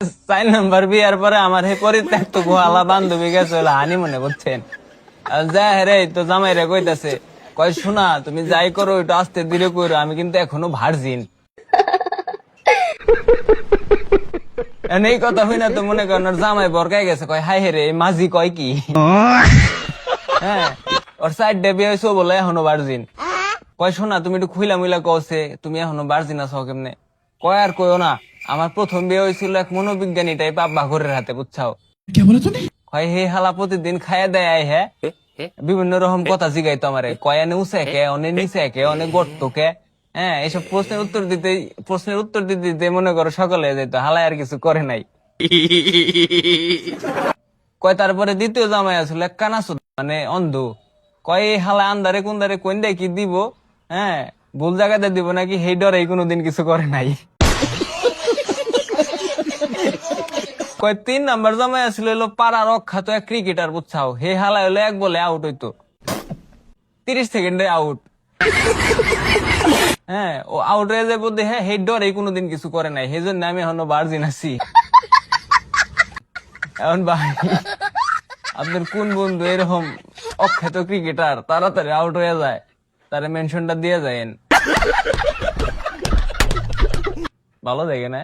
4 number বিয়ার পরে আমার হে পরিত্যক্ত গোয়ালা বান্ধবী গেছে হানি মনে করছেন। যা রে তো জামাই রে কইতাছে, কয় শোনা তুমি যাই করো একটু আস্তে ধীরে করো, আমি কিন্তু এখনো ভার্জিন। এই কথা হই না তো মনে করেন ওর জামাই বরকাই গেছে, কয় হাই হে রে মাঝি কয় কি। হ্যাঁ ওর সাইড ডে বিয়ে হয়েছে বলে এখনো ভার্জিন। কয় শোনা তুমি একটু খুইলা মুইলা কছে তুমি এখনো ভার্জিন আছো কেমনে। কয় আর কয়ও না, আমার প্রথম বিয়ে হয়েছিল এক মনোবিজ্ঞানী টাইপ আব্বা ঘরের হাতে, বুঝছাও। কয় হে হালা প্রতিদিন খাইয়া দেয় আই হ্যাঁ বিভিন্ন রকম কথা জিগাইতো আমারে, কয় এনে উঁচে কে অনেক নিচে কে অনেক গর্ত কে। হ্যাঁ এইসব প্রশ্নের উত্তর দিতে দিতে মনে করো সকালে যেত, হালায় আর কিছু করে নাই। কয় তারপরে দ্বিতীয় জামাই আসলে এক কানাসু মানে অন্ধ। কয় এই হালা আন্দারে কুন্দারে কোন দেয় কি দিব, হ্যাঁ ভুল জায়গাতে দিব নাকি সেই ডরে কোনোদিন কিছু করে নাই। কয় 3 নাম্বার জামাই আসলে হলো পাড়ার অখ্যাত এক ক্রিকেটার, বুঝছাও। হে হালা হলো এক বলে আউট হইতো, 30 সেকেন্ডে আউট। হ্যাঁ ও আউট হয়ে যায় বলতে, হ্যাঁ সেই ডরে কোনোদিন কিছু করে নাই, সেই জন্য আমি এখনো ভার্জিন আছি। এখন ভাই আপনার কোন বন্ধু এরকম অখ্যাত ক্রিকেটার তাড়াতাড়ি আউট হয়ে যায়, তারা মেনশনটা দিয়ে যায়েন, ভালো দেখে না।